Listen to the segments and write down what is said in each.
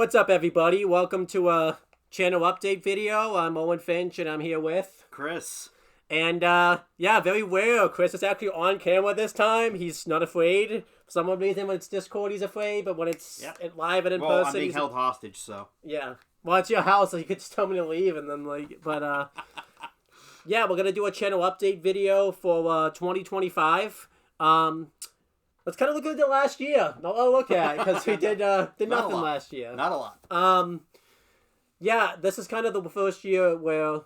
what's up, everybody? Welcome to a channel update video. I'm Owen Finch, and I'm here with Chris. And yeah, very rare. Chris is actually on camera this time. He's not afraid. For some reason, when it's Discord, he's afraid, but when it's live and in person, I'm being held hostage, so yeah. Well, it's your house, so you could just tell me to leave, and then yeah, we're gonna do a channel update video for 2025. Let's kind of look at the last year. Not a lot to look at because we did nothing last year. Not a lot. Yeah, this is kind of the first year where,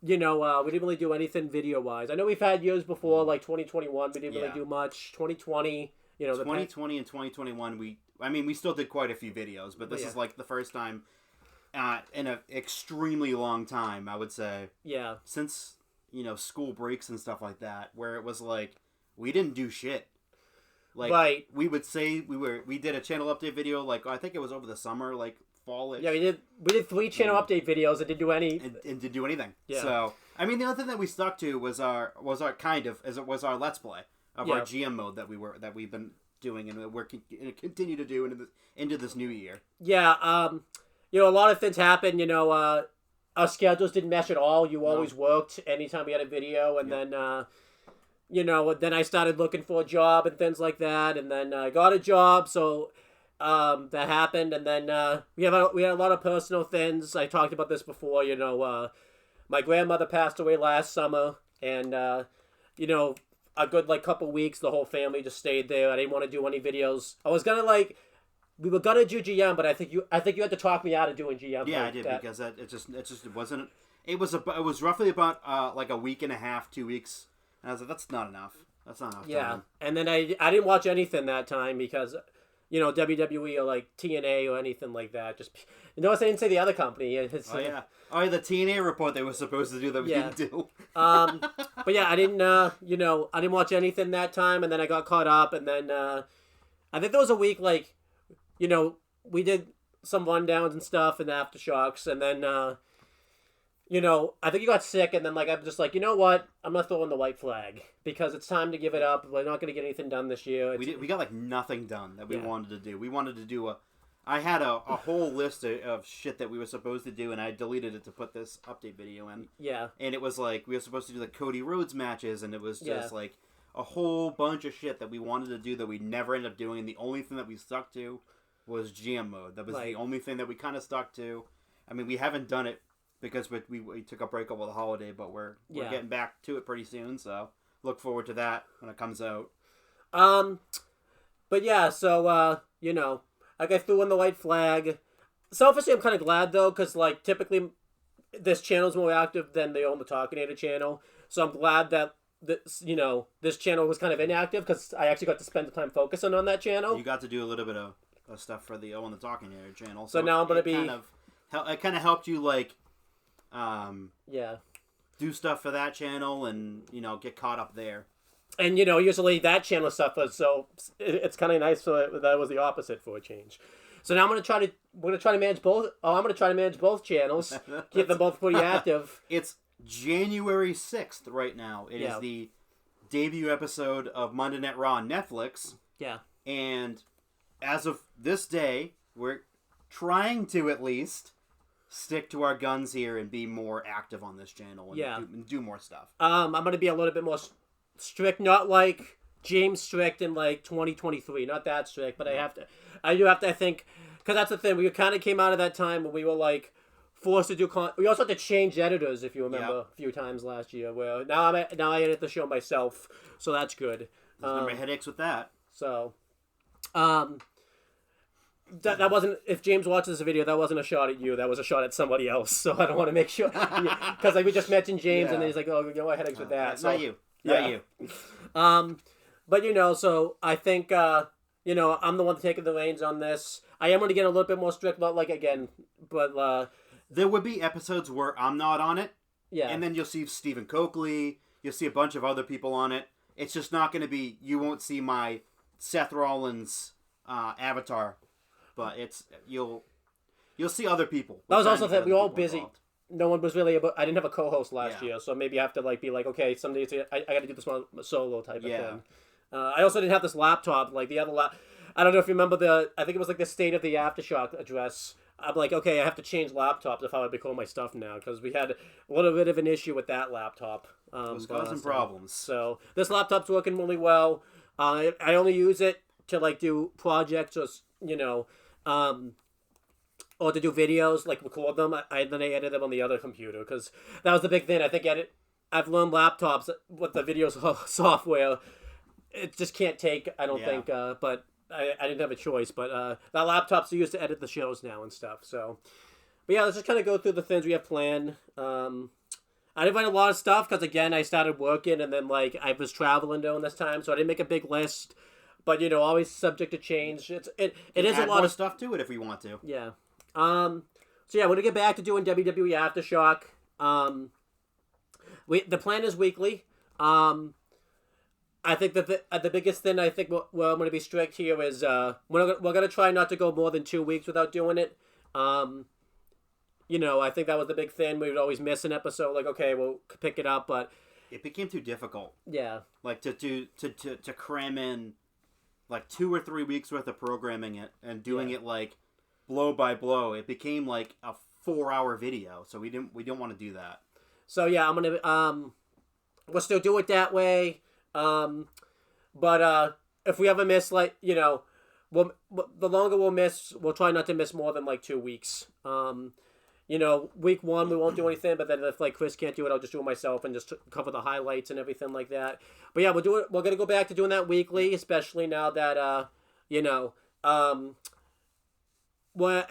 we didn't really do anything video-wise. I know we've had years before, like 2021, we didn't really do much. 2020, 2020 and 2021, we still did quite a few videos, but this is like the first time in an extremely long time, I would say. Yeah. Since, school breaks and stuff like that, where it was like, we didn't do shit. Like, right. We would say we did a channel update video, like, I think it was over the summer, like, fall-ish. Yeah, we did 3 channel update videos and didn't do any... And didn't do anything. Yeah. So, the other thing that we stuck to was our Let's Play of our GM mode that we've been doing and we're continue to do into this new year. Yeah, a lot of things happened, our schedules didn't mesh at all. You always worked anytime we had a video, and then... then I started looking for a job and things like that, and then I got a job, so that happened, and then we had a lot of personal things. I talked about this before, my grandmother passed away last summer, and, a good, couple weeks, the whole family just stayed there. I didn't want to do any videos. I was gonna, we were gonna do GM, but I think you had to talk me out of doing GM. Yeah, I did, because it wasn't, it was roughly about, a week and a half, 2 weeks. And I was like, that's not enough. That's not enough time. And then I didn't watch anything that time because, WWE or TNA or anything like that. Just notice I didn't say the other company. The TNA report they were supposed to do that we didn't do. But yeah, I didn't. I didn't watch anything that time, and then I got caught up, and then I think there was a week we did some rundowns and stuff and aftershocks, and then. I think you got sick, and then, I'm just like, you know what? I'm going to throw in the white flag, because it's time to give it up. We're not going to get anything done this year. We got, nothing done that we wanted to do. We wanted to do I had a whole list of shit that we were supposed to do, and I deleted it to put this update video in. Yeah. And it was, we were supposed to do the Cody Rhodes matches, and it was just, a whole bunch of shit that we wanted to do that we never ended up doing, and the only thing that we stuck to was GM mode. That was the only thing that we kind of stuck to. We haven't done it, because we took a break over the holiday, but we're getting back to it pretty soon, so look forward to that when it comes out. But yeah, so, I threw in the white flag. Selfishly, I'm kind of glad, though, because, typically this channel's more active than the Own the Talkinator channel, so I'm glad that, this channel was kind of inactive, because I actually got to spend the time focusing on that channel. You got to do a little bit of stuff for the Own the Talkinator channel, so now I'm going to be... It kind of helped you, do stuff for that channel and, get caught up there. And, usually that channel suffers, so it's kind of nice that was the opposite for a change. So now we're going to try to manage both. Oh, I'm going to try to manage both channels, keep them both pretty active. It's January 6th right now. It is the debut episode of Monday Night Raw on Netflix. Yeah. And as of this day, we're trying to at least stick to our guns here and be more active on this channel and do more stuff. I'm going to be a little bit more strict, not like James strict in 2023, not that strict, but I do have to, I think, because that's the thing, we kind of came out of that time when we were forced to do, we also had to change editors, if you remember, a few times last year, where now I edit the show myself, so that's good. There's no headaches with that. So, that wasn't, if James watches this video, that wasn't a shot at you, that was a shot at somebody else, so I don't want to make sure, because we just mentioned James, and then he's like, oh, what headaches with that. Not you. Not you. But, so I think, I'm the one taking the reins on this. I am going to get a little bit more strict, not again, but... there would be episodes where I'm not on it, yeah, and then you'll see Stephen Coakley, you'll see a bunch of other people on it. It's just not going to be, you won't see my Seth Rollins avatar. But you'll see other people. That was also that we were all busy. Involved. No one was really I didn't have a co-host last year, so maybe I have to be okay, some days I got to do this one solo type of thing. I also didn't have this laptop, the other I don't know if you remember I think it was like the State of the Aftershock address. I'm like, okay, I have to change laptops if I want to record my stuff now, because we had a little bit of an issue with that laptop. It was causing problems. So this laptop's working really well. I only use it to like do projects or or to do videos, like record them. Then I edit them on the other computer, because that was the big thing. I think I've learned laptops with the video software. It just can't take. I don't think. But I didn't have a choice. But that laptop's used to edit the shows now and stuff. So, but yeah, let's just kind of go through the things we have planned. I didn't write a lot of stuff because, again, I started working and then, like, I was traveling during this time, so I didn't make a big list. But, always subject to change. It is a lot of stuff to it if we want to. Yeah. So, yeah, we're going to get back to doing WWE Aftershock. The plan is weekly. I think that the biggest thing, I think where I'm going to be strict here is we're going to try not to go more than 2 weeks without doing it. I think that was the big thing. We would always miss an episode. Like, okay, we'll pick it up, but it became too difficult. Yeah. Like to cram in like 2 or 3 weeks worth of programming it and doing it like blow by blow. It became like a 4-hour video, so we didn't want to do that. So yeah, I'm gonna we'll still do it that way. But if we ever miss, like, the longer we'll miss, we'll try not to miss more than like 2 weeks. Week 1 we won't do anything, but then if like Chris can't do it, I'll just do it myself and just cover the highlights and everything like that. But yeah, we'll do it. We're gonna go back to doing that weekly, especially now that we're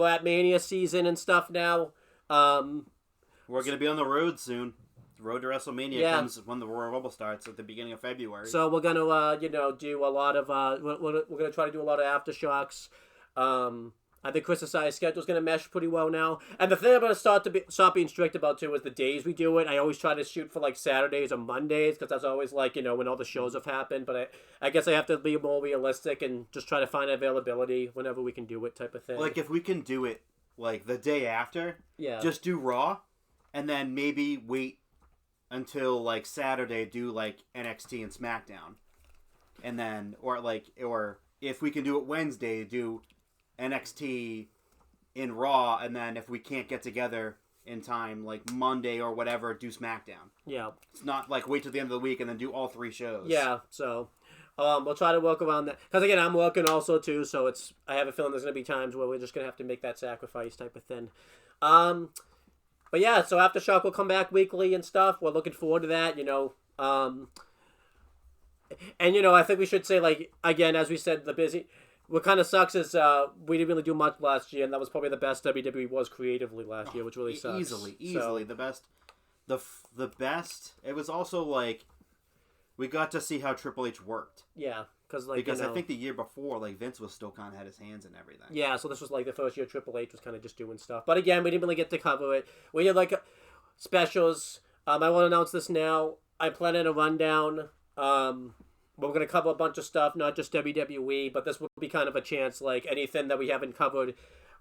at Mania season and stuff now. We're gonna be on the road soon. The road to WrestleMania comes when the Royal Rumble starts at the beginning of February. So we're gonna do a lot of we're gonna try to do a lot of aftershocks. I think Chris's schedule is going to mesh pretty well now. And the thing I'm going to stop being strict about, too, is the days we do it. I always try to shoot for, like, Saturdays or Mondays, because that's always, like, when all the shows have happened. But I guess I have to be more realistic and just try to find availability whenever we can do it, type of thing. Like, if we can do it, like, the day after, just do Raw, and then maybe wait until, like, Saturday, do, like, NXT and SmackDown. And then, or if we can do it Wednesday, do NXT in Raw, and then if we can't get together in time, like Monday or whatever, do SmackDown. Yeah. It's not like wait till the end of the week and then do all 3 shows. Yeah, so we'll try to work around that. Because, again, I'm working also, too, so I have a feeling there's going to be times where we're just going to have to make that sacrifice type of thing. But, yeah, so Aftershock will come back weekly and stuff. We're looking forward to that, And, I think we should say, like, again, as we said, what kind of sucks is we didn't really do much last year, and that was probably the best WWE was creatively last year, which really sucks. Easily, the best. The best. It was also like we got to see how Triple H worked. Yeah, because I think the year before, like Vince was still kind of had his hands in everything. Yeah, so this was like the first year Triple H was kind of just doing stuff. But again, we didn't really get to cover it. We did like specials. I want to announce this now. I plan in a rundown. We're going to cover a bunch of stuff, not just WWE, but this will be kind of a chance, like anything that we haven't covered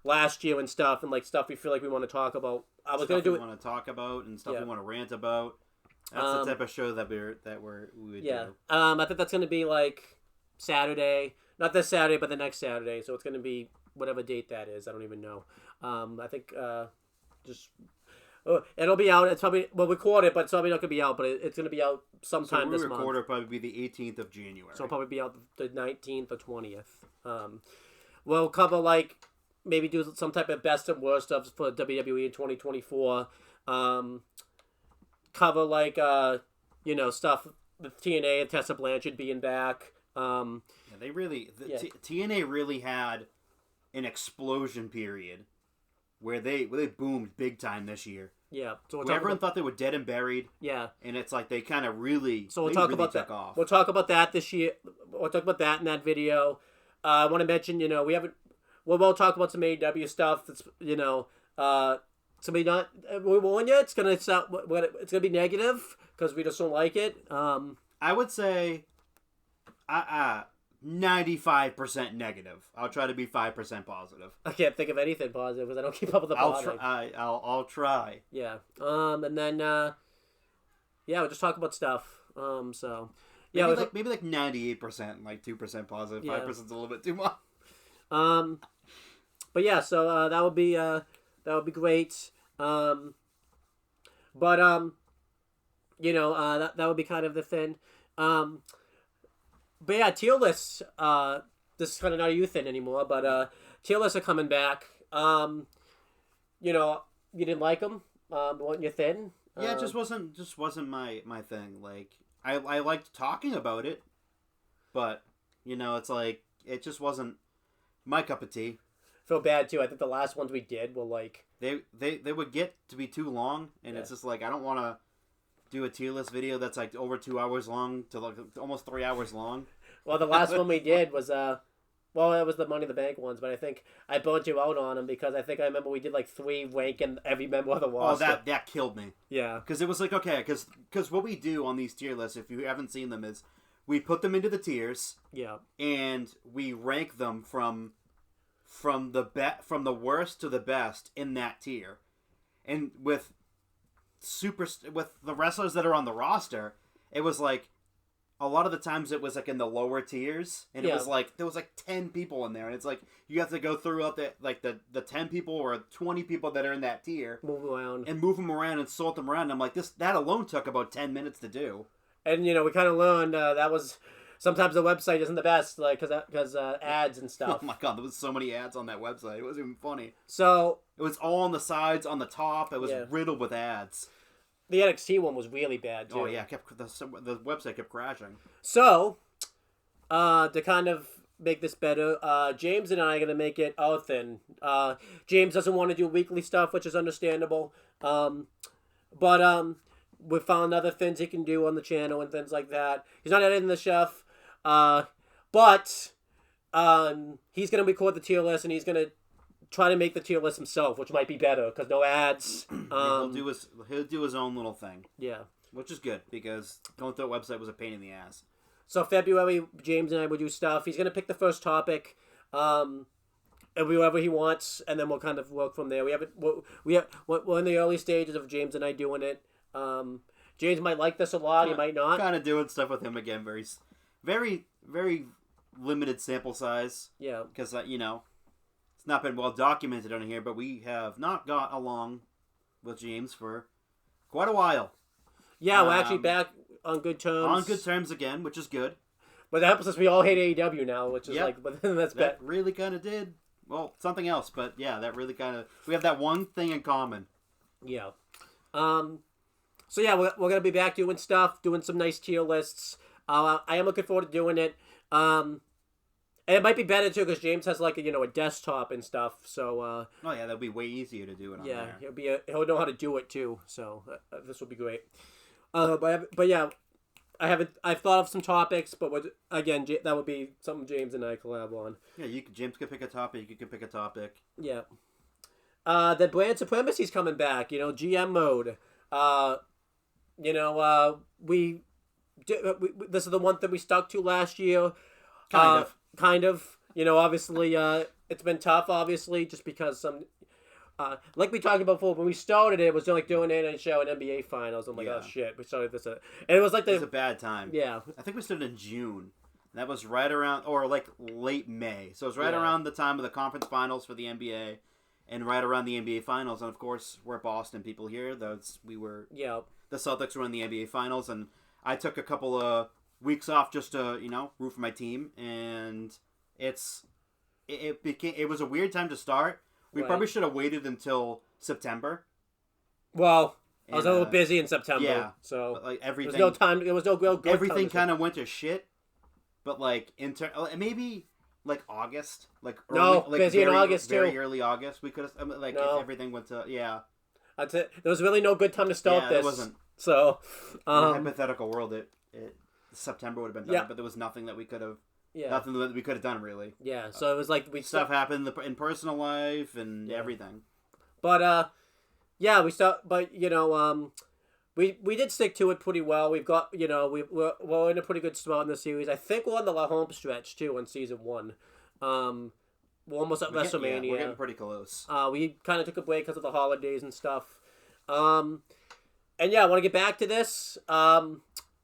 last year and stuff, and like stuff we feel like we want to talk about. I was going to do it. Want to talk about and stuff we want to rant about. That's the type of show that we would do. I think that's going to be like Saturday, not this Saturday, but the next Saturday. So it's going to be whatever date that is. I don't even know. I think it'll be out. It's probably we'll record it, but it's probably not gonna be out. But it's gonna be out sometime this month. So it'll probably be the 18th of January. So it'll probably be out the 19th or 20th. We'll cover like maybe do some type of best and worst stuff for WWE in 2024. Cover like stuff with TNA and Tessa Blanchard being back. TNA really had an explosion period. Where they boomed big time this year. Yeah. So everyone thought they were dead and buried. Yeah. And it's like they kind of really talk about that. Off. We'll talk about that this year. We'll talk about that in that video. I want to mention, we haven't. We'll talk about some AEW stuff. That's somebody not. We warn you, it's gonna sound. It's gonna be negative because we just don't like it. I would say, 95% negative. I'll try to be 5% positive. I can't think of anything positive because I don't keep up with the positive. I'll try. Yeah. And then we'll just talk about stuff. So, Yeah, maybe like 98%, like 2% positive, 5%'s a little bit too much. But yeah, so that would be great. That would be kind of the thing. But yeah, tier lists. This is kind of not a youth thing anymore, but tier lists are coming back. You didn't like them. Weren't you thin? Yeah, it just wasn't my thing. Like I liked talking about it, but it's like it just wasn't my cup of tea. Feel bad too. I think the last ones we did were like they would get to be too long, and it's just like I don't want to do a tier list video that's like over 2 hours long to like almost 3 hours long. Well, the last one we did was it was the Money in the Bank ones, but I think I burned you out on them because I think I remember we did like 3 ranking every member of the roster. Oh, that killed me. Yeah. Because it was like, okay, because what we do on these tier lists, if you haven't seen them, is we put them into the tiers. Yeah. And we rank them from the worst to the best in that tier. And with the wrestlers that are on the roster, it was like a lot of the times it was like in the lower tiers, and it was like there was like 10 people in there, and it's like you have to go through up the 10 people or 20 people that are in that tier, move them around and sort them around. And I'm like, that alone took about 10 minutes to do. And we kind of learned that was sometimes the website isn't the best, like because ads and stuff. Oh my god, there was so many ads on that website. It wasn't even funny. So it was all on the sides, on the top. It was riddled with ads. The NXT one was really bad too. Oh yeah, the website kept crashing. So, to kind of make this better, James and I are gonna make it our thing. James doesn't want to do weekly stuff, which is understandable. But we found other things he can do on the channel and things like that. He's not editing the chef, but he's gonna record the tier list and he's gonna try to make the tier list himself, which might be better because no ads. He'll do his own little thing. Yeah, which is good because going through a website was a pain in the ass. So February, James and I will do stuff. He's gonna pick the first topic, and whoever he wants, and then we'll kind of work from there. We're in the early stages of James and I doing it. James might like this a lot. He might not. Kind of doing stuff with him again. Very, very, very limited sample size. Yeah, because it's not been well documented on here, but we have not got along with James for quite a while. Yeah, we're actually back on good terms. On good terms again, which is good. But that helps us. We all hate AEW now, which is but that's bad. That really kind of did. Well, something else, but yeah, that really kind of. We have that one thing in common. Yeah. So yeah, we're gonna be back doing stuff, doing some nice tier lists. I am looking forward to doing it. And it might be better too because James has like a desktop and stuff. So oh yeah, that'll be way easier to do it on there. Yeah, he'll know how to do it too. So this will be great. But yeah, I've thought of some topics, but again, that would be something James and I collab on. Yeah, James could pick a topic. You could pick a topic. Yeah. The brand supremacy's coming back. GM mode. This is the one that we stuck to last year. Kind of. Obviously, it's been tough, obviously, just because some... like we talked about before, when we started it was like doing an NHL and NBA finals. I'm like, oh shit, we started this. And it was like it was a bad time. Yeah. I think we started in June. That was right around, or like late May. So it was right around the time of the conference finals for the NBA. And right around the NBA finals. And of course, we're Boston people here. The Celtics were in the NBA finals. And I took a couple of weeks off just to, root for my team. And it was a weird time to start. We probably should have waited until September. Well, I was a little busy in September. Yeah. So but, like, everything. There was no time. It was no real good everything kind of went to shit. But like, maybe like August. Busy in August too. Very early August. We could have, if everything went to, That's it. There was really no good time to start this. It wasn't. So, in a hypothetical world, September would have been done, but there was nothing that we could have. Yeah. Nothing that we could have done, really. Yeah, so it was like stuff happened in personal life and everything. But we did stick to it pretty well. We've got we're in a pretty good spot in the series. I think we're on the home stretch too on season 1. We're almost at WrestleMania. We're getting pretty close. We kind of took a break because of the holidays and stuff. I want to get back to this. I don't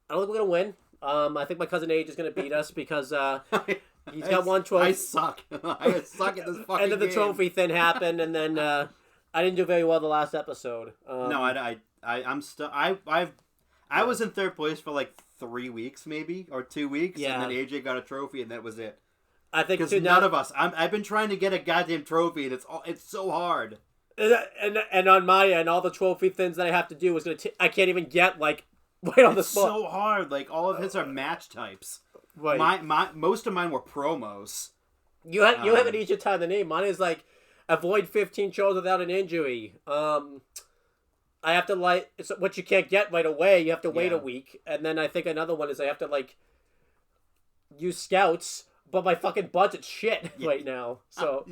think we're gonna win. I think my cousin AJ is going to beat us because he's got one trophy. I suck. I suck at this fucking And then the game. trophy thing happened, and then I didn't do very well the last episode. No, I'm still. I was in third place for like 3 weeks, maybe, or 2 weeks, and then AJ got a trophy, and that was it. I think because none of us. I've been trying to get a goddamn trophy, and it's so hard. And on my end, all the trophy things that I have to do is I can't even get like right on the spot. It's so hard. Like all of his are match types. Right. Most of mine were promos. You have an easier time than me. Mine is like avoid 15 shows without an injury. I have to it's what you can't get right away. You have to wait a week, and then I think another one is I have to use scouts, but my fucking budget's shit right now. So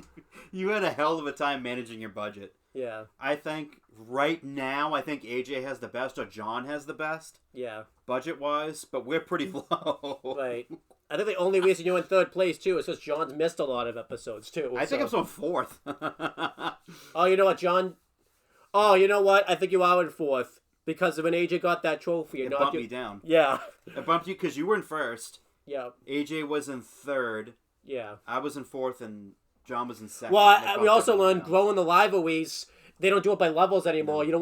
you had a hell of a time managing your budget. Yeah. I think right now, AJ has the best or John has the best. Yeah. Budget wise, but we're pretty low. Right. I think the only reason you're in third place too is because John's missed a lot of episodes too. I think I'm on fourth. Oh, you know what, John? Oh, you know what? I think you are in fourth because when AJ got that trophy, it bumped me down. Yeah. It bumped you because you were in first. Yeah. AJ was in third. Yeah. I was in fourth, and John was in second. Well, we also learned growing the rivalries. They don't do it by levels anymore. No. You don't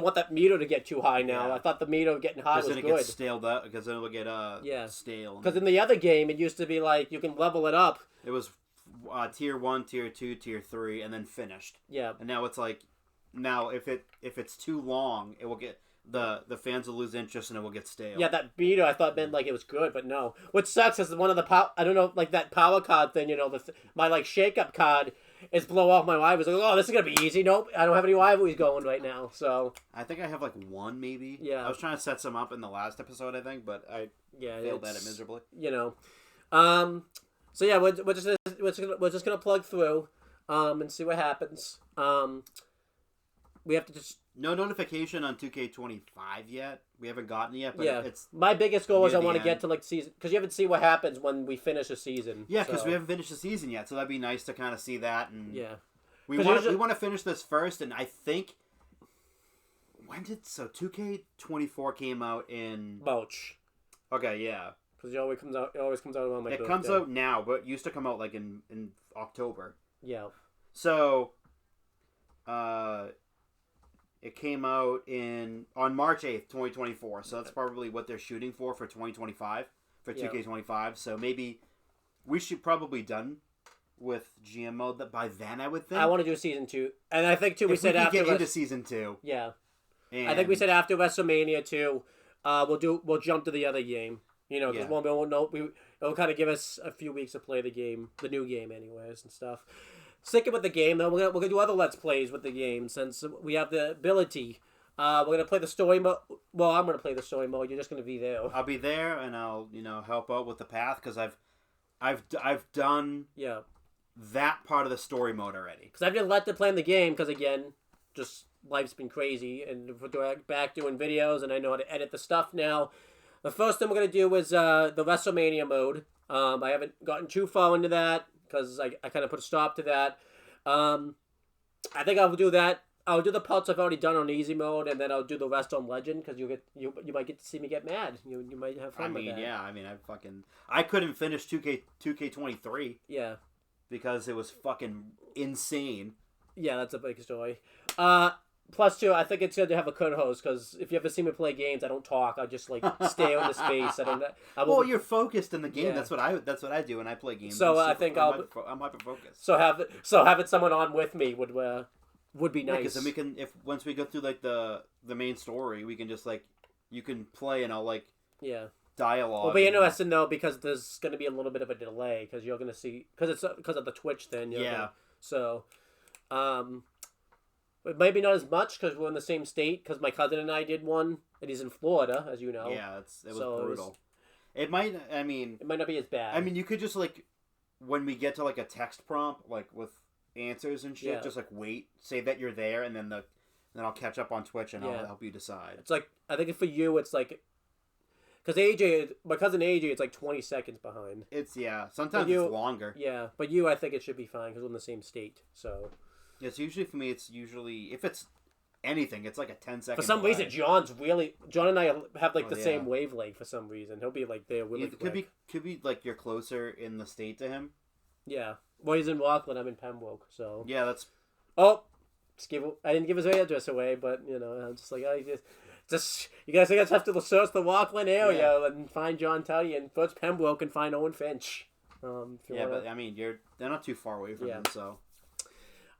want that meter to get too high now. Yeah. I thought the meter getting high was good. Because then it gets staled up. Because then it'll get stale. Because in the other game, it used to be like you can level it up. It was tier 1, tier 2, tier 3, and then finished. Yeah. And now it's like, if it's too long, it will get the fans will lose interest and it will get stale. Yeah, that meter I thought meant like it was good, but no. What sucks is one of the I don't know, like that power card thing. My shake up card. It's blow off my rivalries. Like, oh, this is gonna be easy. Nope, I don't have any rivalries going right now. So I think I have one maybe. Yeah. I was trying to set some up in the last episode, I think, but I failed at it miserably. So yeah, we're just gonna plug through, and see what happens. We have to just no notification on 2K25 yet. We haven't gotten it yet, but it's my biggest goal is I want to get to season because you haven't seen what happens when we finish a season. Yeah, because we haven't finished the season yet, so that'd be nice to kind of see that. And we want to finish this first, and I think 2K24 came out in March. Okay, yeah. Because it always comes out around my birthday. It comes out now, but it used to come out in October. Yeah. So, it came out on March 8th, 2024. So that's probably what they're shooting for 2025, for 2K25. So maybe we should probably done with GM mode by then, I would think. I want to do season 2. And I think, too, we said after... get into season 2. Yeah. And I think we said after WrestleMania, too, we'll jump to the other game. Because it'll kind of give us a few weeks to play the game, the new game anyways, and stuff. Sticking with the game, though, we're gonna do other Let's Plays with the game since we have the ability. We're gonna play the story mode. Well, I'm gonna play the story mode. You're just gonna be there. I'll be there, and I'll help out with the path because I've done that part of the story mode already. Because I've just let them play in the game because again, just life's been crazy, and we're back doing videos, and I know how to edit the stuff now. The first thing we're gonna do is the WrestleMania mode. I haven't gotten too far into that. Because I kind of put a stop to that. I think I'll do that. I'll do the parts I've already done on easy mode, and then I'll do the rest on legend. Because you might get to see me get mad. You might have fun with that. I couldn't finish 2K23. Yeah. Because it was fucking insane. Yeah, that's a big story. Plus, too, I think it's good to have a co-host, because if you ever see me play games, I don't talk. I just, stay on the space. Well, you're focused in the game. Yeah. That's what I do when I play games. So I think I'm hyper-focused. So having someone on with me would be nice. Because then we can, once we go through, the main story, we can just, you can play and I'll, dialogue. It'll be interesting, though, because there's going to be a little bit of a delay, because you're going to see, because of the Twitch thing. But maybe not as much because we're in the same state. Because my cousin and I did one, and he's in Florida, as you know. Yeah, it was brutal. It might not be as bad. I mean, you could just when we get to a text prompt, with answers and shit, just wait, say that you're there, and then I'll catch up on Twitch and I'll help you decide. It's I think for you, it's because my cousin AJ, it's 20 seconds behind. Sometimes it's longer. Yeah, but I think it should be fine because we're in the same state, so. It's usually, for me, if it's anything. It's like a 10-second. For some reason, John and I have like the yeah. same wavelength. For some reason, he'll be like there really quick. Could be like you're closer in the state to him. Yeah. Well, he's in Rockland. I'm in Pembroke, so. Yeah, that's. Oh, I didn't give his address away, but I'm just like, just you guys have to search the Rockland area and find John Tully, and first Pembroke and find Owen Finch. But I mean, they're not too far away from him, so.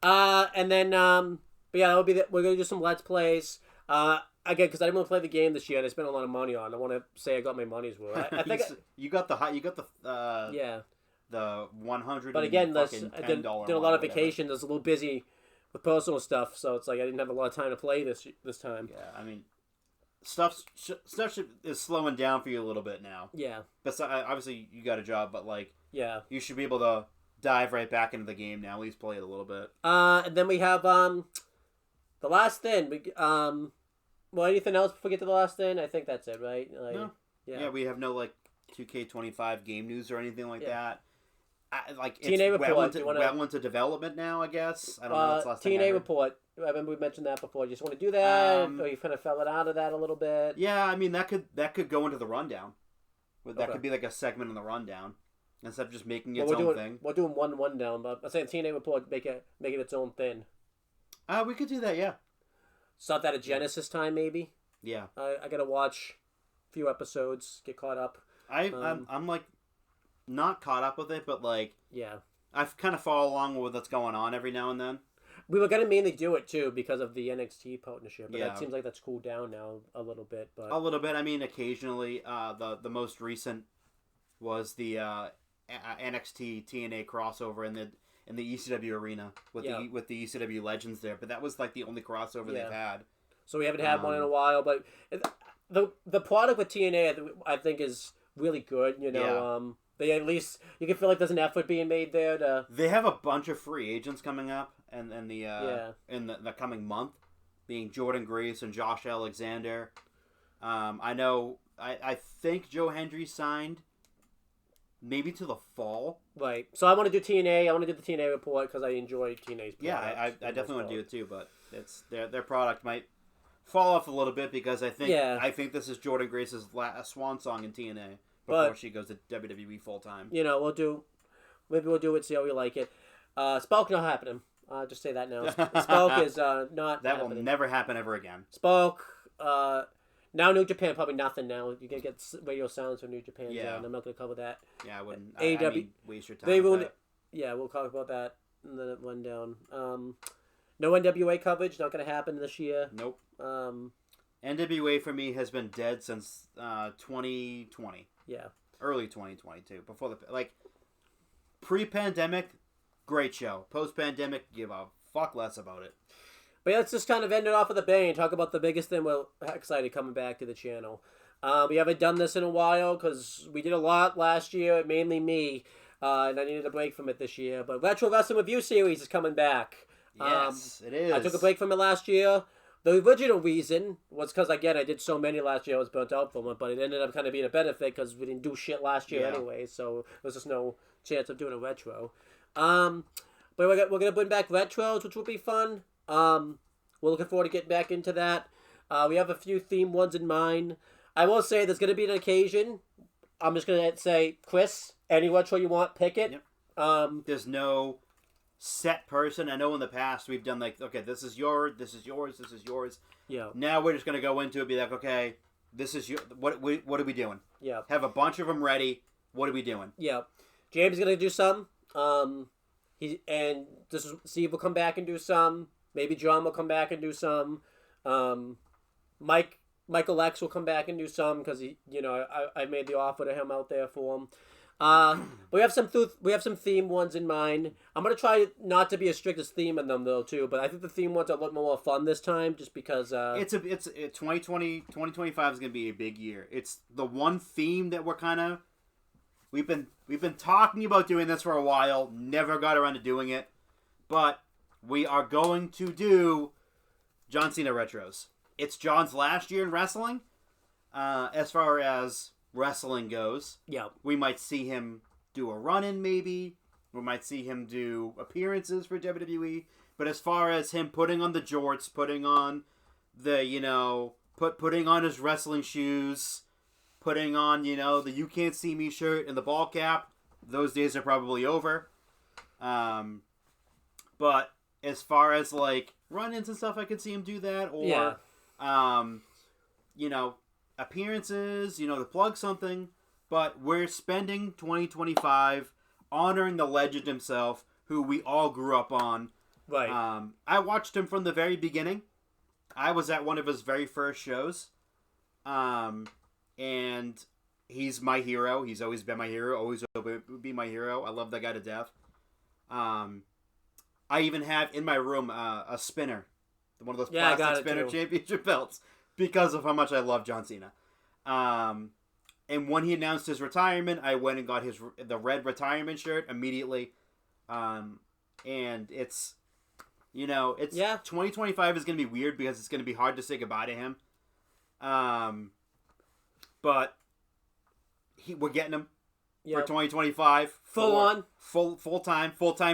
And then but yeah, we're gonna do some Let's Plays. Again, because I didn't want to play the game this year, and I spent a lot of money on. I want to say I got my money's worth. I think you got the the $100. But again, I did a lot of vacation. vacations. I was a little busy with personal stuff, so it's like I didn't have a lot of time to play this time. Yeah, I mean, stuff is slowing down for you a little bit now. Yeah. But obviously you got a job, but like you should be able to dive right back into the game now. At least play it a little bit. And then we have the last thing. Well, anything else before we get to the last thing? I think that's it, right? Like, no. Yeah, we have no like 2K25 game news or anything like that. Like TNA report. Well into development now, I guess. I don't know. That's last TNA report. I remember we mentioned that before. You just want to do that, or you kind of fell out of that a little bit? Yeah, I mean that could go into the rundown. That could be like a segment in the rundown instead of just making its own thing. We're doing one rundown, but I'm saying TNA report make it its own thing. We could do that, yeah. Start that at Genesis time, maybe. Yeah. I gotta watch a few episodes, get caught up. I'm like not caught up with it, but like I've kind of follow along with what's going on every now and then. We were gonna mainly do it too because of the NXT partnership, but that seems like that's cooled down now a little bit. But a little bit. I mean, occasionally, the most recent was the NXT TNA crossover in the ECW arena with the ECW legends there. But that was like the only crossover they've had. So we haven't had one in a while. But the product with TNA, I think, is really good. They at least you can feel like there's an effort being made there. They have a bunch of free agents coming up, and in the coming month, being Jordan Grace and Josh Alexander. I know. I think Joe Hendry signed. Maybe to the fall. Right. So I want to do TNA. I want to do the TNA report because I enjoy TNA's product. Yeah, I definitely want to do it too, but it's their product might fall off a little bit because I think this is Jordan Grace's last swan song in TNA before she goes to WWE full time. Maybe we'll do it, see how we like it. Spoke not happening. I'll just say that now. Spoke is not That happening. will never happen ever again. Spoke, now New Japan, probably nothing now. You can get radio silence from New Japan. Yeah. I'm not going to cover that. Yeah, I wouldn't. AEW, I mean, waste your time with that. Yeah, we'll talk about that in the rundown. No NWA coverage, not going to happen this year. Nope. NWA for me has been dead since 2020. Yeah. Early 2022. Before pre-pandemic, great show. Post-pandemic, give a fuck less about it. But yeah, let's just kind of end it off with a bang and talk about the biggest thing we're excited coming back to the channel. We haven't done this in a while because we did a lot last year, mainly me, and I needed a break from it this year. But Retro Wrestling Review Series is coming back. Yes, it is. I took a break from it last year. The original reason was because, again, I did so many last year I was burnt out from it, but it ended up kind of being a benefit because we didn't do shit last year anyway, so there was just no chance of doing a retro. But we're going to bring back retros, which will be fun. We're looking forward to getting back into that. We have a few theme ones in mind. I will say there's going to be an occasion. I'm just going to say, Chris, any retro you want, pick it. Yep. There's no set person. I know in the past we've done like, okay, this is yours, this is yours, this is yours. Yeah. Now we're just going to go into it and be like, okay, this is your, what are we doing? Yeah. Have a bunch of them ready. What are we doing? Yeah. James is going to do some. Steve will come back and do some. Maybe John will come back and do some. Michael X will come back and do some because I made the offer to him out there for him. We have some theme ones in mind. I'm gonna try not to be as strict as theme in them though too. But I think the theme ones are a lot more fun this time, just because it's 2025 is gonna be a big year. It's the one theme that we've been talking about doing this for a while. Never got around to doing it, but we are going to do John Cena retros. It's John's last year in wrestling, as far as wrestling goes. Yeah. We might see him do a run-in maybe. We might see him do appearances for WWE. But as far as him putting on the jorts, putting on the, putting on his wrestling shoes, putting on, the You Can't See Me shirt and the ball cap, those days are probably over. But as far as, like, run-ins and stuff, I could see him do that. Or, appearances, to plug something. But we're spending 2025 honoring the legend himself, who we all grew up on. Right. I watched him from the very beginning. I was at one of his very first shows. And he's my hero. He's always been my hero. Always will be my hero. I love that guy to death. I even have in my room a spinner. One of those plastic spinner championship belts. Because of how much I love John Cena. And when he announced his retirement, I went and got the red retirement shirt immediately. And it's... 2025 is going to be weird because it's going to be hard to say goodbye to him. But we're getting him for 2025. Full-time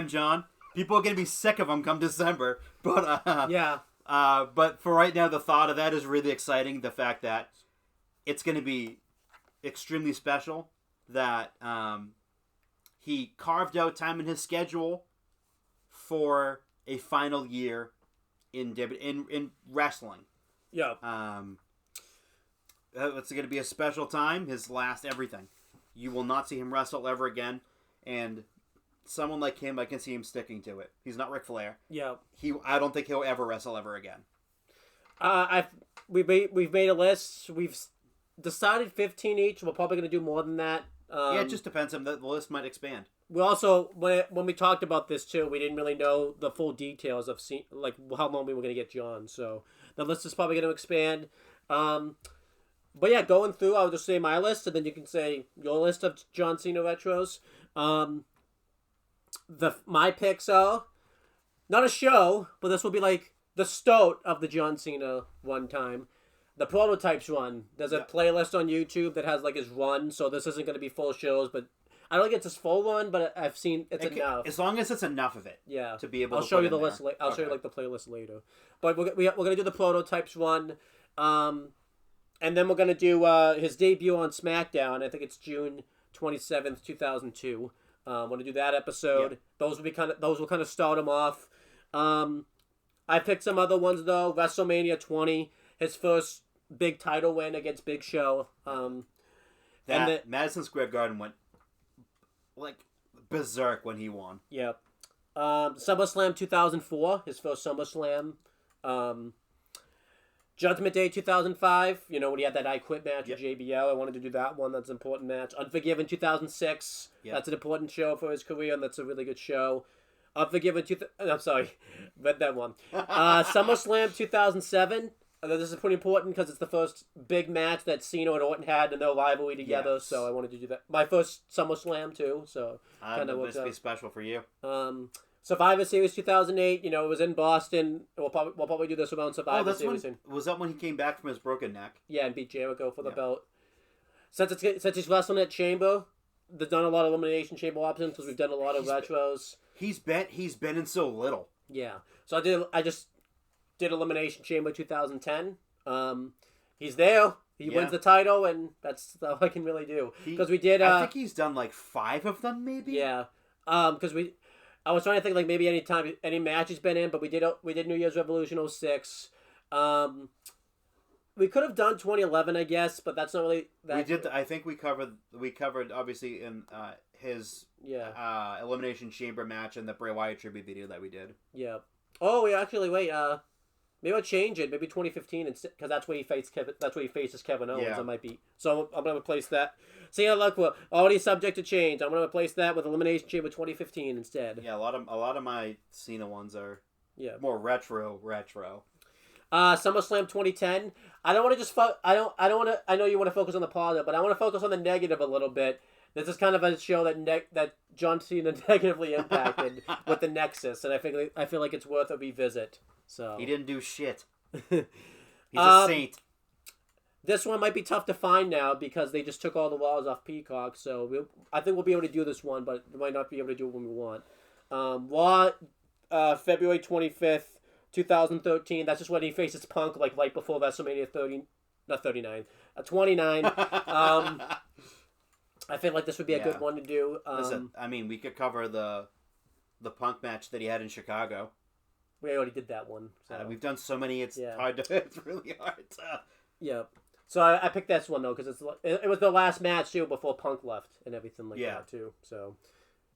John. People are going to be sick of him come December. But, but for right now, the thought of that is really exciting. The fact that it's going to be extremely special that he carved out time in his schedule for a final year in wrestling. Yeah. It's going to be a special time. His last everything. You will not see him wrestle ever again. And someone like him, I can see him sticking to it. He's not Ric Flair. Yeah. I don't think he'll ever wrestle ever again. We've made a list. We've decided 15 each. We're probably going to do more than that. It just depends. The list might expand. We also, when we talked about this too, we didn't really know the full details of how long we were going to get John. So the list is probably going to expand. But yeah, going through, I'll just say my list, and then you can say your list of John Cena retros. My picks are not a show, but this will be like the start of the John Cena one time. The Prototypes run. There's a playlist on YouTube that has like his run, so this isn't going to be full shows, but I don't think it's his full run, but I've seen it's enough. As long as it's enough of it. Yeah. To be able I'll to show you the list. I'll show you like the playlist later. But we're going to do the Prototypes run. And then we're going to do his debut on SmackDown. I think it's June 27th, 2002. I'm going to do that episode. Yep. Those will kind of start him off. I picked some other ones though. WrestleMania 20, his first big title win against Big Show. Madison Square Garden went like berserk when he won. Yep. SummerSlam 2004, his first SummerSlam. Judgment Day 2005, when he had that I Quit match with JBL. I wanted to do that one. That's an important match. Unforgiven 2006. Yep. That's an important show for his career, and that's a really good show. Unforgiven I'm sorry. Read that one. SummerSlam 2007. This is pretty important because it's the first big match that Cena and Orton had in their rivalry together, so I wanted to do that. My first SummerSlam, too, so kind of worked out. This be special for you. Survivor Series 2008, it was in Boston. We'll probably do this around Survivor Series. Was that when he came back from his broken neck? Yeah, and beat Jericho for the belt. Since he's wrestling at Chamber, they've done a lot of Elimination Chamber options because we've done a lot of retros. He's been in so little. Yeah, so I just did Elimination Chamber 2010. He's there. He wins the title, and that's all I can really do. Because we did. I think he's done like 5 of them, maybe. Yeah. Because I was trying to think like maybe any match he's been in, but we did New Year's Revolution 06. We could have done 2011, I guess, but that's not really that. We did. I think we covered obviously in his Elimination Chamber match and the Bray Wyatt tribute video that we did. Yeah. Oh, yeah. Actually, wait. Maybe I'll change it. Maybe 2015, because that's where he faces Kevin. That's where he faces Kevin Owens. Yeah. I might be. So I'm gonna replace that. See how look, we're already subject to change. I'm gonna replace that with Elimination Chamber 2015 instead. Yeah, a lot of my Cena ones are more retro. SummerSlam 2010. I don't want to just I don't want to. I know you want to focus on the positive, but I want to focus on the negative a little bit. This is kind of a show that John Cena negatively impacted with the Nexus, and I feel like it's worth a revisit. So he didn't do shit. He's a saint. This one might be tough to find now because they just took all the laws off Peacock. So I think we'll be able to do this one, but we might not be able to do it when we want. Raw, February 25th, 2013. That's just when he faces Punk, like right before WrestleMania 29. I feel like this would be a good one to do. Listen, I mean, we could cover the Punk match that he had in Chicago. We already did that one. So. We've done so many. It's hard to. It's really hard to. Yeah. So I picked this one though because it was the last match too before Punk left and everything like that too. So,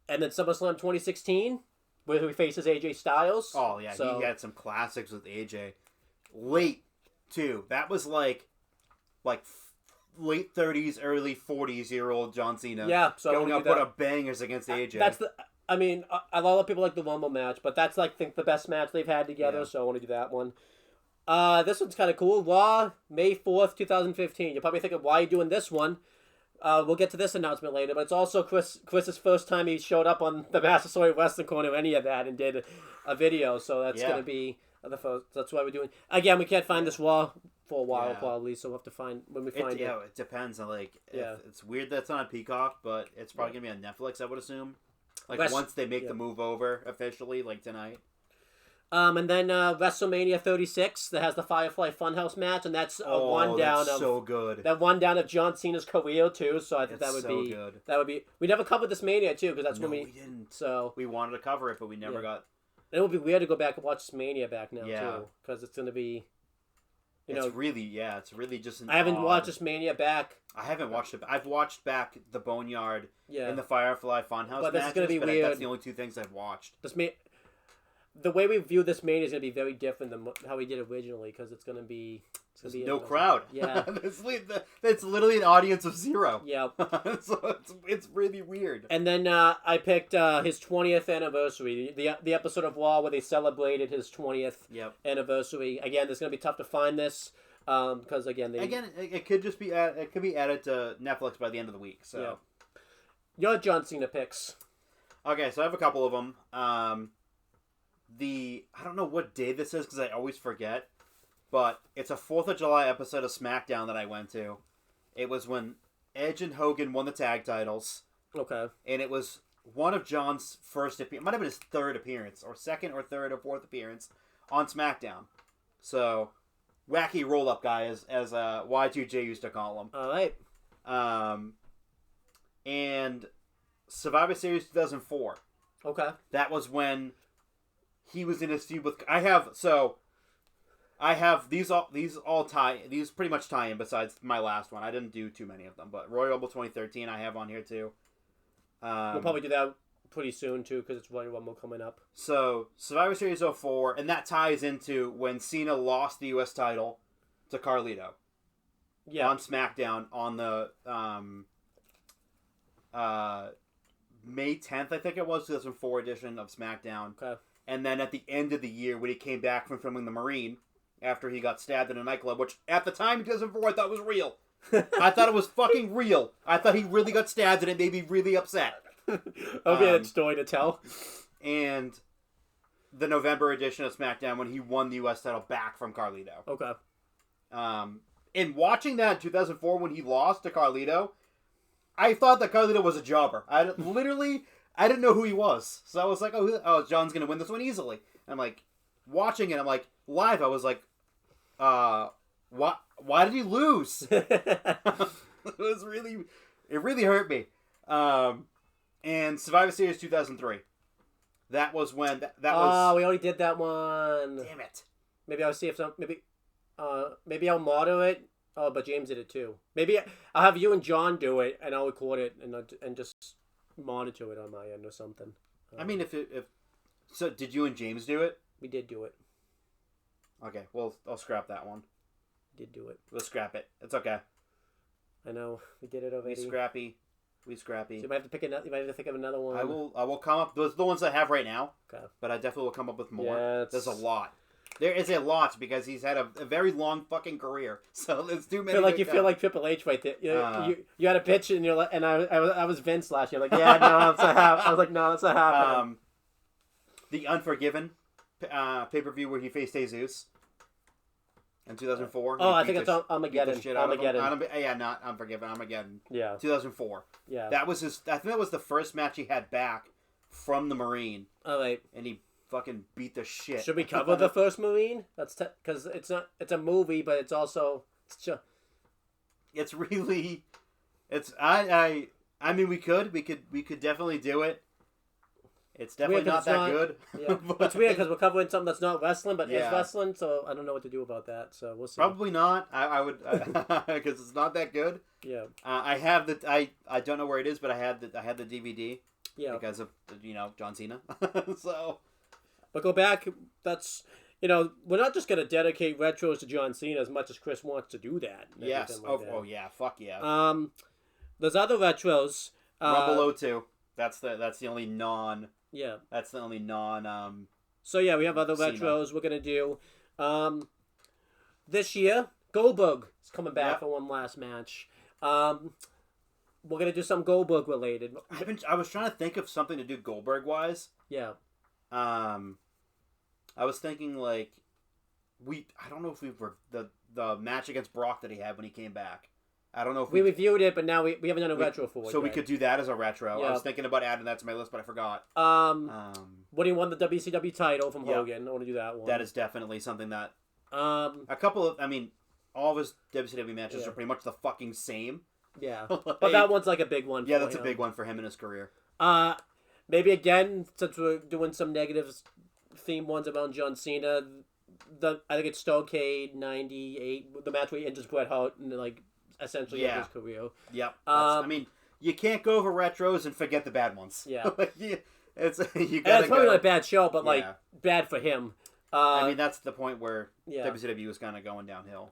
and then SummerSlam 2016, where he faces AJ Styles. Oh yeah, so, he had some classics with AJ. Late too. That was like late 30s, early 40s-year-old John Cena. Yeah, so going up with a bangers against AJ. That's the. I mean, a lot of people like the Rumble match, but that's like think the best match they've had together. Yeah. So I want to do that one. This one's kind of cool. Raw, May 4th, 2015. You're probably thinking, why are you doing this one? We'll get to this announcement later, but it's also Chris's first time he showed up on the Massasoit Wrestling Corner or any of that and did a video, so that's going to be the first. That's why we're doing. Again, we can't find this Raw for a while probably, so we'll have to find when we find it. Yeah, it depends on it's weird that it's not on Peacock, but it's probably going to be on Netflix, I would assume. Once they make the move over officially, like tonight. And then WrestleMania 36 that has the Firefly Funhouse match, and that's a rundown of so good. That rundown of John Cena's career too. So I think that would be good. That would be. We never covered this Mania too because that's when we didn't. So we wanted to cover it, but we never got. And it would be weird to go back and watch this Mania back now too because it's going to be. It's really just. I haven't watched this Mania back. I haven't watched it. I've watched back the Boneyard and the Firefly Funhouse but matches, is gonna be but weird. That's the only two things I've watched. The way we view this Mania is going to be very different than how we did originally because it's going to be... There's no crowd. Yeah. It's literally an audience of 0. Yeah. So it's really weird. And then I picked his 20th anniversary, the episode of Raw where they celebrated his 20th anniversary. Again, it's going to be tough to find this because, again... it could just be it could be added to Netflix by the end of the week. So Your John Cena picks. Okay, so I have a couple of them. I don't know what day this is because I always forget, but it's a 4th of July episode of SmackDown that I went to. It was when Edge and Hogan won the tag titles. Okay. And it was one of John's first appearance. It might have been his 3rd appearance, or 2nd or 3rd or 4th appearance on SmackDown. So, wacky roll-up guy, as Y2J used to call him. All right. And Survivor Series 2004. Okay. That was when he was in his feud with. I have these pretty much tie in besides my last one. I didn't do too many of them, but Royal Rumble 2013 I have on here too. We'll probably do that pretty soon too because it's Royal Rumble coming up. So Survivor Series 04, and that ties into when Cena lost the U.S. title to Carlito. Yeah. On SmackDown on the May 10th, I think it was, 2004 edition of SmackDown. Okay. And then at the end of the year, when he came back from filming The Marine, after he got stabbed in a nightclub, which at the time in 2004 I thought was real. I thought it was fucking real. I thought he really got stabbed and it made me really upset. Okay, that story to tell. And the November edition of SmackDown when he won the U.S. title back from Carlito. Okay. And watching that in 2004 when he lost to Carlito, I thought that Carlito was a jobber. I didn't know who he was. So I was like, oh, John's going to win this one easily. And I'm like, watching it, I'm like, live, I was like, why did he lose? It really hurt me. And Survivor Series 2003. That was when, that was... Oh, we already did that one. Damn it. Maybe I'll see if maybe I'll model it. Oh, but James did it too. Maybe I'll have you and John do it, and I'll record it and just monitor it on my end or something. I mean, so did you and James do it? We did do it. Okay, well, I'll scrap that one. We did do it. We'll scrap it. It's okay. I know we did it already. We scrappy. So you might have to pick another. You might have to think of another one. I will come up. Those are the ones I have right now. Okay. But I definitely will come up with more. Yeah, there's a lot. There is a lot because he's had a very long fucking career. So there's too many. You feel like Triple H right there. You had a pitch and you're like, and I was Vince last year. Like, yeah, no, that's not happening. I was like, no, that's not happening. The Unforgiven pay-per-view where he faced Jesus. In 2004. Oh, I think it's Armageddon. Not Unforgiven. Armageddon. Yeah. 2004. Yeah. That was his. I think that was the first match he had back from the Marine. All right. And he fucking beat the shit. Should we cover the first Marine? That's because it's not. It's a movie, but it's also. It's really. It's I mean we could definitely do it. It's definitely not that good. Yeah. It's weird because we're covering something that's not wrestling, but is wrestling, so I don't know what to do about that. So we'll see. Probably not. I would because it's not that good. Yeah. I have I don't know where it is, but I had the DVD. Yeah. Because of John Cena. So. But go back. That's we're not just gonna dedicate retros to John Cena as much as Chris wants to do that. Yes. Oh yeah. Fuck yeah. There's other retros. Rumble 02. That's the only non. Yeah. That's the only non. So yeah, we have other retros we're gonna do. This year, Goldberg is coming back for one last match. We're gonna do some Goldberg related. I was trying to think of something to do Goldberg wise. Yeah. I was thinking like I don't know if we were the match against Brock that he had when he came back. I don't know if we reviewed it, but now we haven't done a retro for it. So we could do that as a retro. Yeah. I was thinking about adding that to my list, but I forgot. When he won the WCW title from Hogan, I want to do that one. That is definitely something that a couple of all of his WCW matches are pretty much the fucking same. Yeah. But that one's like a big one. Yeah, that's a big one for him in his career. Maybe again, since we're doing some negative theme ones about John Cena, I think it's Starrcade 98, the match where he injures Bret Hart and essentially his career. Yep. You can't go over retros and forget the bad ones. Yeah. It's probably not a bad show, but bad for him. That's the point where WCW was kind of going downhill.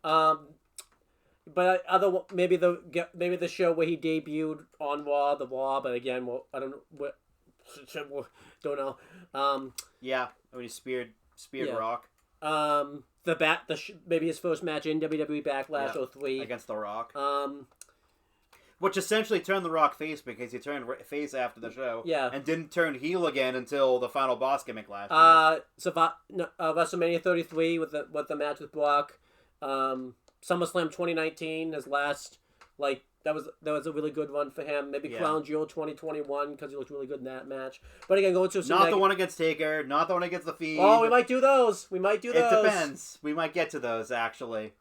But maybe the show where he debuted on Raw, but again, I don't know. When he speared Rock. Maybe his first match in WWE Backlash 03 against The Rock. Which essentially turned The Rock face because he turned face after the show. Yeah. And didn't turn heel again until the final boss gimmick last year. WrestleMania 33 with the match with Brock. SummerSlam 2019, his last that was a really good run for him. Maybe Crown Jewel 2021 because he looked really good in that match. But again, going to not the one against Taker, not the one against the Fiend. Oh, we might do those. It depends. We might get to those actually.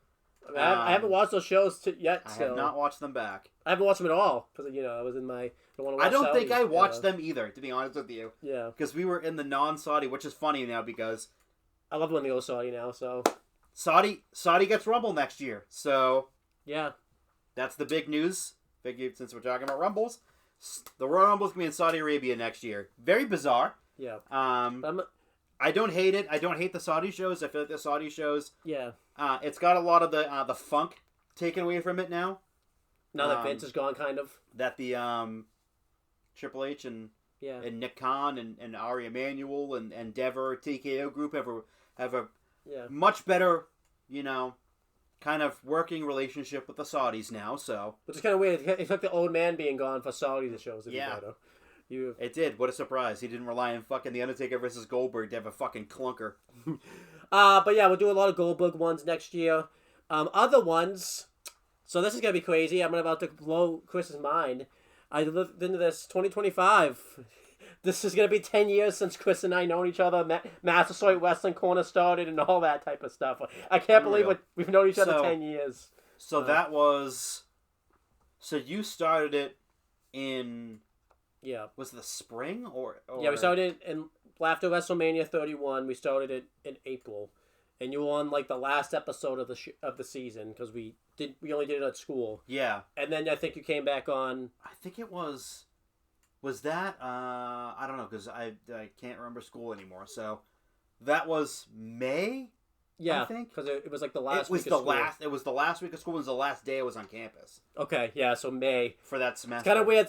I haven't watched those shows yet. I have not watched them back. I haven't watched them at all because I was in my. I don't think I watched them either, to be honest with you. Yeah. Because we were in the non-Saudi, which is funny now because I love when they go Saudi now. So Saudi gets Rumble next year. So yeah, that's the big news. Since we're talking about Rumbles, the Royal Rumble's gonna be in Saudi Arabia next year. Very bizarre. Yeah. I don't hate it. I don't hate the Saudi shows. I feel like the Saudi shows. Yeah. It's got a lot of the funk taken away from it now. Now that Vince is gone, kind of. That the Triple H and Nick Khan and Ari Emanuel and Endeavor TKO group have a much better, kind of working relationship with the Saudis now. So which is kind of weird. It's like the old man being gone for Saudi shows. It did. What a surprise. He didn't rely on fucking The Undertaker versus Goldberg to have a fucking clunker. But yeah, we'll do a lot of Goldberg ones next year. Other ones. So this is going to be crazy. I'm about to blow Chris's mind. I lived into this 2025. This is going to be 10 years since Chris and I known each other. Massasoit Wrestling Corner started and all that type of stuff. I can't believe we've known each other 10 years. So that was... So you started it in... Yeah. Was it the spring or... Yeah, we started after WrestleMania 31. We started it in April. And you were on the last episode of the season because we only did it at school. Yeah. And then I think you came back on... I think it was... Was that... I don't know because I can't remember school anymore. So that was May? Yeah. I think. Because it was the last week of school. It was the last week of school. It was the last day I was on campus. Okay, yeah, so May. For that semester. It's kind of weird.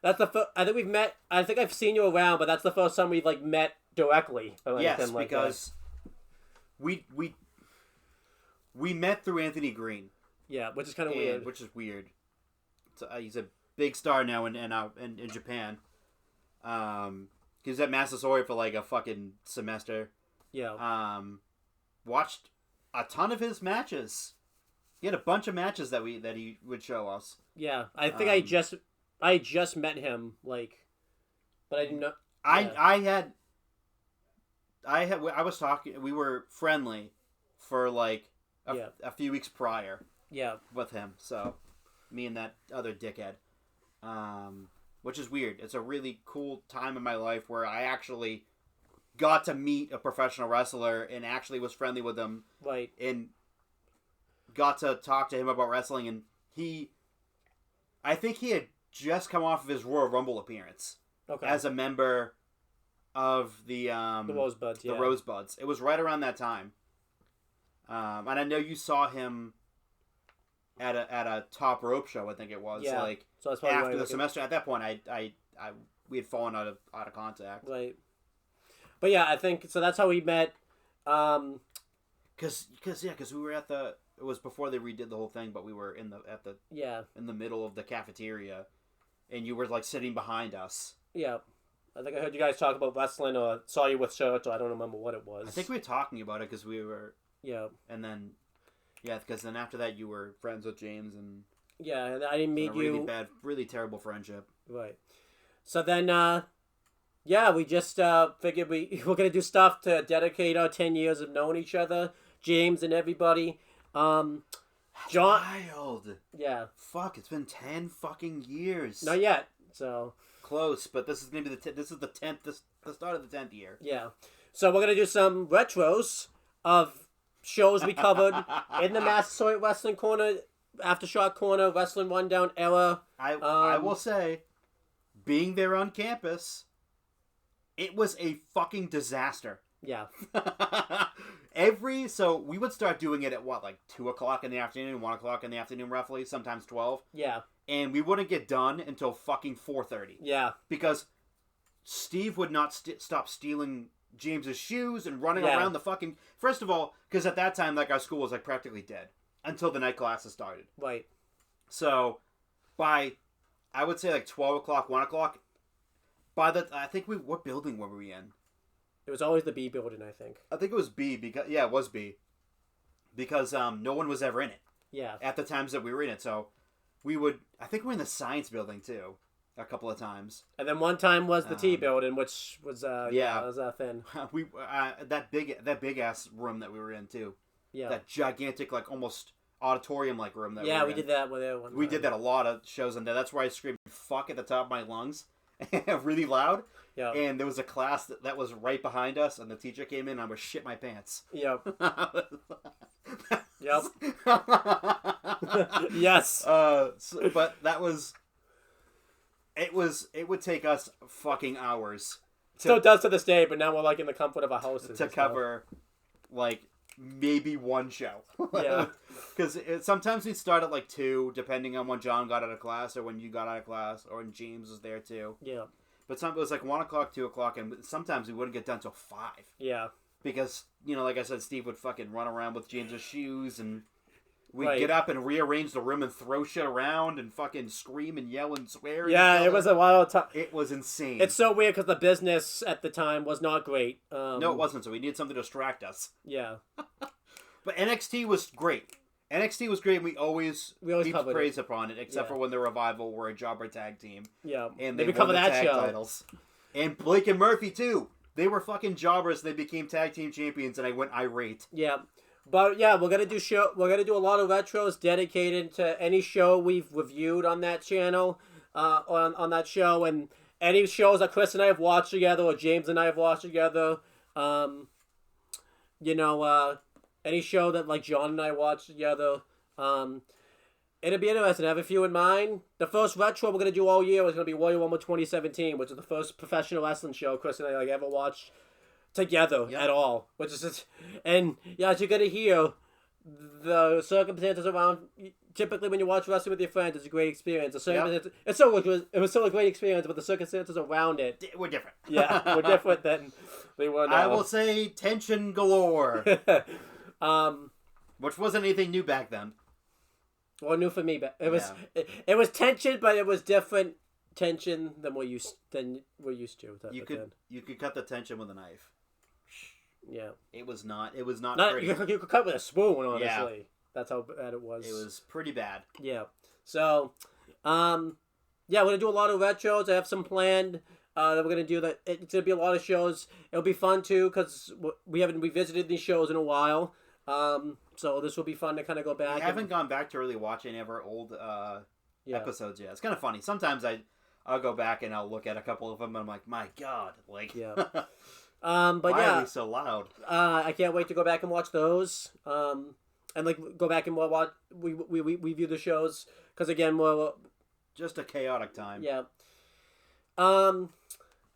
That's the first... I think we've met... I think I've seen you around, but that's the first time we've met directly. Yes, because... We met through Anthony Green. Yeah, which is kind of weird. Which is weird. So, he's a big star now in Japan. He was at Massasoit for a fucking semester. Yeah. Watched a ton of his matches. He had a bunch of matches that he would show us. Yeah, I think I just met him, like, but I didn't know. Yeah. I was talking. We were friendly for like a few weeks prior. Yeah. With him, so me and that other dickhead, which is weird. It's a really cool time in my life where I actually got to meet a professional wrestler and actually was friendly with him. Right. And got to talk to him about wrestling, and I think he had just come off of his Royal Rumble appearance. Okay. As a member of the Rosebuds. Yeah. The Rosebuds. It was right around that time. And I know you saw him at a Top Rope show. I think it was. Yeah. Like so that's after the semester. At that point, we had fallen out of contact. Right. But yeah, I think so. That's how we met. Because we were at the. It was before they redid the whole thing, but we were in the middle of the cafeteria, and you were like sitting behind us. Yeah, I think I heard you guys talk about wrestling, or saw you with shirts, or I don't remember what it was. I think we were talking about it because we were. Yeah. And then, because then after that you were friends with James and. Yeah, and I didn't meet you. Really terrible friendship. Right. So then, we just figured we're gonna do stuff to dedicate our 10 years of knowing each other, James and everybody. John. Wild. Yeah. Fuck! It's been 10 fucking years. Not yet. So. Close, but this is gonna be the start of the 10th year. Yeah. So we're gonna do some retros of shows we covered in the Massasoit Wrestling Corner, Aftershock Corner, Wrestling Rundown era. I will say, being there on campus, it was a fucking disaster. Yeah. So we would start doing it at 2 o'clock in the afternoon, 1 o'clock in the afternoon roughly, sometimes 12. Yeah. And we wouldn't get done until fucking 4:30. Yeah. Because Steve would not stop stealing James's shoes and running around the fucking... First of all, because at that time, our school was practically dead until the night classes started. Right. So by, I would say 12 o'clock, 1 o'clock, what building were we in? It was always the B building, I think. I think it was B because it was B. Because no one was ever in it. Yeah. At the times that we were in it, so I think we were in the science building too, a couple of times. And then one time was the T building, which was was thin. We that big ass room that we were in too. Yeah. That gigantic almost auditorium room that we were in. We did that with everyone. We did that a lot of shows in there. That's where I screamed "fuck" at the top of my lungs, really loud. Yeah. And there was a class that was right behind us, and the teacher came in, and I was shit my pants. Yep. Yep. Yes. But that was. It would take us fucking hours. Still does to this day, but now we're in the comfort of our houses to cover, maybe one show. Yeah. Because sometimes we'd start at 2, depending on when John got out of class, or when you got out of class, or when James was there too. Yeah. But it was 1 o'clock, 2 o'clock, and sometimes we wouldn't get done till 5. Yeah. Because, like I said, Steve would fucking run around with James's shoes, and we'd get up and rearrange the room and throw shit around and fucking scream and yell and swear. Yeah, it was a wild time. It was insane. It's so weird because the business at the time was not great. No, it wasn't, so we needed something to distract us. Yeah. But NXT was great. NXT was great, and we always heaped praise upon it, except for when the Revival were a jobber tag team. Yeah. And they won the tag titles. And Blake and Murphy, too. They were fucking jobbers. They became tag team champions, and I went irate. Yeah. But yeah, we're gonna do a lot of retros dedicated to any show we've reviewed on that channel, on that show, and any shows that Chris and I have watched together, or James and I have watched together. Any show that John and I watched together. It'll be interesting. I have a few in mind. The first retro we're gonna do all year is gonna be Royal Rumble 2017, which is the first professional wrestling show Chris and I ever watched together at all. Which is just, and as you're gonna hear, the circumstances around. Typically, when you watch wrestling with your friends, it's a great experience. It was still a great experience, but the circumstances around it were different. Yeah, were different than they were now. I will say tension galore. Which wasn't anything new back then. Well, new for me, but it was tension, but it was different tension than we're used to. You could cut the tension with a knife. Yeah. It was not. It was not pretty. You could cut with a spoon, honestly. Yeah. That's how bad it was. It was pretty bad. Yeah. So, yeah, we're gonna do a lot of retros. I have some planned. That we're gonna do that. It's gonna be a lot of shows. It'll be fun too because we haven't revisited these shows in a while. So this will be fun to kind of go back. We haven't gone back to really watch any of our old episodes yet. It's kind of funny. Sometimes I'll go back and I'll look at a couple of them and I'm like, my God, like, yeah. But why yeah, are we so loud? I can't wait to go back and watch those. And like go back and watch we view the shows because again, we're just a chaotic time. Yeah. Other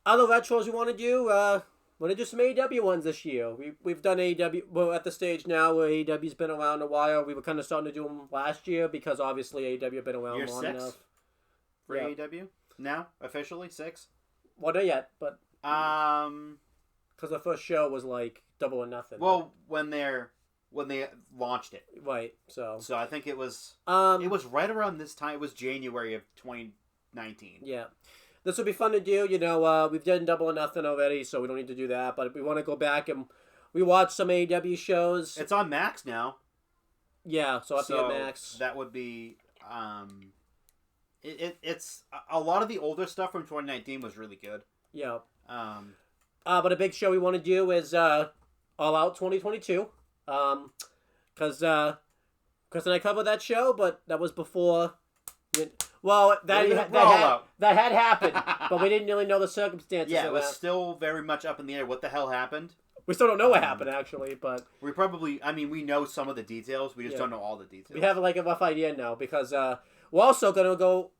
retros we want to do. We're gonna do some AEW ones this year. We've done AEW. We're at the stage now where AEW's been around a while. We were kind of starting to do them last year because obviously AEW have been around Year long 6 enough. for AEW now officially 6. Well, not yet, but because the first show was like Double or Nothing. Well, when they launched it, right? So I think it was right around this time. It was January of 2019. Yeah. This will be fun to do. You know, we've done Double or Nothing already, so we don't need to do that. But we want to go back and we watch some AEW shows. It's on Max now. Yeah, so up to Max. That would be it's a lot of the older stuff from 2019 was really good. Yeah. But a big show we want to do is All Out 2022. Because I covered that show, but that was before. Well, that had happened, but we didn't really know the circumstances. Yeah, it was still very much up in the air. What the hell happened? We still don't know what happened, actually, but we probably. I mean, we know some of the details. We just don't know all the details. We have like a rough idea now because we're also gonna go.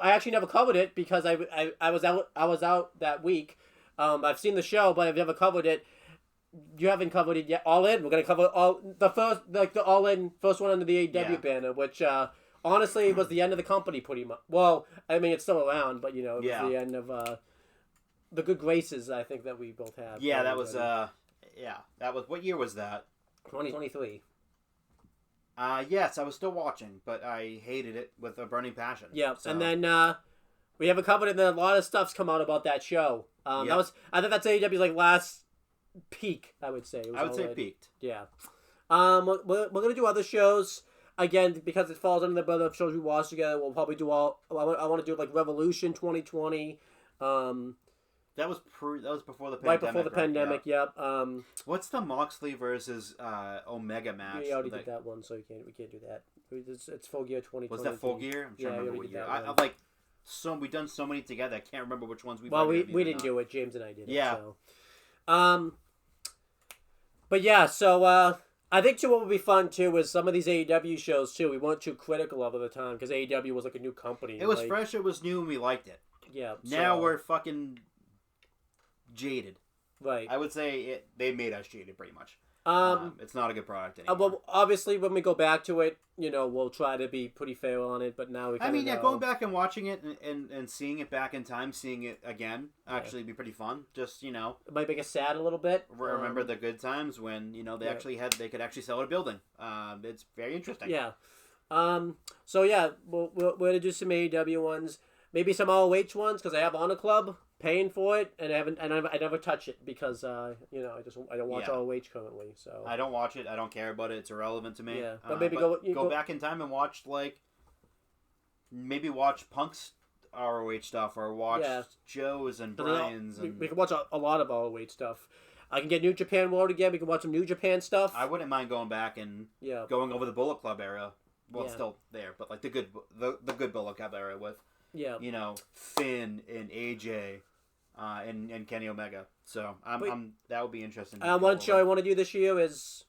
I actually never covered it because I was out that week. I've seen the show, but I've never covered it. You haven't covered it yet. All In. We're gonna cover the All In first one under the AEW banner, which honestly was the end of the company pretty much. Well, I mean it's still around, but you know it was the end of the good graces I think that we both have. Yeah, that was that was what year was that? 2023. Yes, I was still watching, but I hated it with a burning passion. Yeah, so. And then we haven't covered it. And then a lot of stuff's come out about that show. I think that's AEW's like last peak. I would say. I would say peaked. Yeah. We're gonna do other shows again because it falls under the brother of shows we watch together. We'll probably do all. I want to do like Revolution 2020. That was before the pandemic. Right before the pandemic. Yeah. Yep. What's the Moxley versus Omega match? We already did that one, so we can't do that. It's Full Gear 2020. Was that Full Gear? I'm trying to remember what year. We've done so many together. I can't remember which ones we've. Well, we didn't do it. James and I did it. Yeah. So. But yeah, so I think too what would be fun too is some of these AEW shows too. We weren't too critical of at the time because AEW was like a new company. It was fresh. It was new, and we liked it. Yeah. Now we're fucking jaded. Right. I would say they made us jaded pretty much. It's not a good product anymore. Well, obviously, when we go back to it, you know, we'll try to be pretty fair on it. But now we. Going back and watching it and seeing it back in time, seeing it again, actually be pretty fun. Just it might make us sad a little bit. Remember the good times when they could actually sell a building. It's very interesting. Yeah. So yeah, we're gonna do some AEW ones, maybe some ROH ones because I have Honor Club. Paying for it, and I never touch it because I don't watch ROH currently. So I don't watch it. I don't care about it. It's irrelevant to me. Yeah, but maybe go back in time and watch maybe watch Punk's ROH stuff or watch Joe's and Brian's. We can watch a lot of ROH stuff. I can get New Japan World again. We can watch some New Japan stuff. I wouldn't mind going back and going over the Bullet Club era. Well, it's still there, but like the good Bullet Club era with Finn and AJ. And Kenny Omega. So that would be interesting. One show I want to do this year is,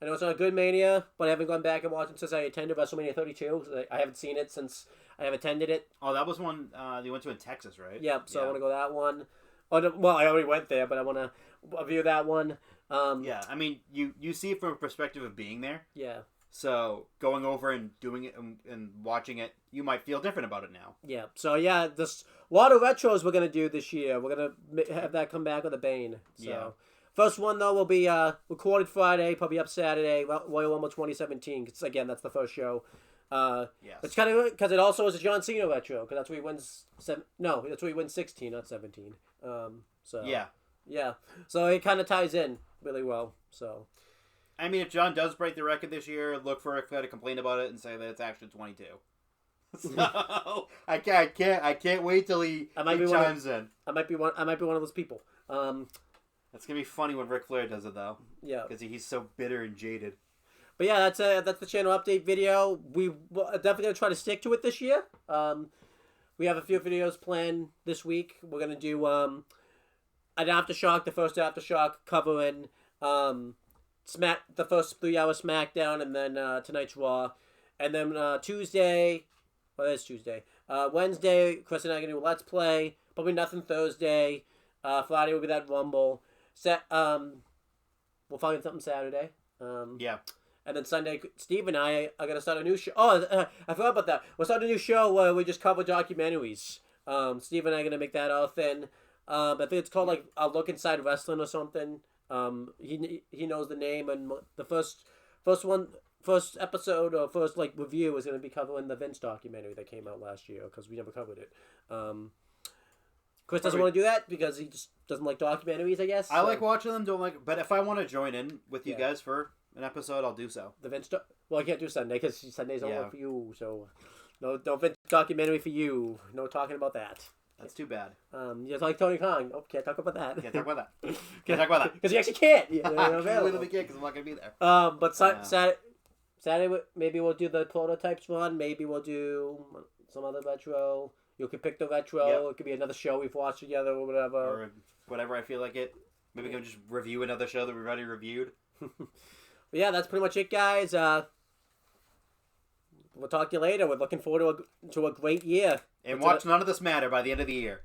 I know it's not a good Mania, but I haven't gone back and watched it since I attended WrestleMania 32. So I haven't seen it since I have attended it. Oh, that was one you went to in Texas, right? Yep. So I want to go that one. Well, I already went there, but I want to view that one. I mean, you see it from a perspective of being there. Yeah. So going over and doing it and watching it, you might feel different about it now. Yeah. So yeah, there's a lot of retros we're gonna do this year. We're gonna have that come back with a bang. So first one though will be recorded Friday, probably up Saturday. Royal Rumble 2017. Cause again, that's the first show. It's kind of because it also is a John Cena retro because that's where he wins. That's where he wins 16, not 17. So yeah. So it kind of ties in. really well. So, I mean, if John does break the record this year, look for Ric Flair to complain about it and say that it's actually 22. So I can't wait till he chimes in. I might be one of those people. That's gonna be funny when Ric Flair does it though. Yeah, because he's so bitter and jaded. But yeah, that's the channel update video. We definitely gonna try to stick to it this year. We have a few videos planned this week. We're gonna do an aftershock, the first aftershock covering the first 3 hour SmackDown, and then tonight's Raw, and then Tuesday. Well, it's Tuesday. Wednesday, Chris and I are gonna do a Let's Play. Probably nothing Thursday. Friday will be that Rumble. We'll find something Saturday. Yeah. And then Sunday, Steve and I are going to start a new show. Oh, I forgot about that. We'll start a new show where we just cover documentaries. Steve and I are going to make that our thing. I think it's called like A Look Inside Wrestling or something. He knows the name, and the first episode or first like review is going to be covering the Vince documentary that came out last year because we never covered it. Chris doesn't want to do that because he just doesn't like documentaries, I guess. I like watching them, but if I want to join in with you guys for an episode, I'll do so. The Vince well, I can't do Sunday because Sunday's over for you, so no Vince documentary for you. No talking about that. That's too bad. Just like Tony Khan. Oh, can't talk about that. Can't talk about that. Can't talk about that. Because you actually can't. I literally can't because I'm not going to be there. But Saturday, maybe we'll do the prototypes one. Maybe we'll do some other retro. You can pick the retro. Yep. It could be another show we've watched together or whatever. Or whatever I feel like it. Maybe we can just review another show that we've already reviewed. Yeah, that's pretty much it, guys. We'll talk to you later. We're looking forward to a great year. And watch None of This Matter by the end of the year.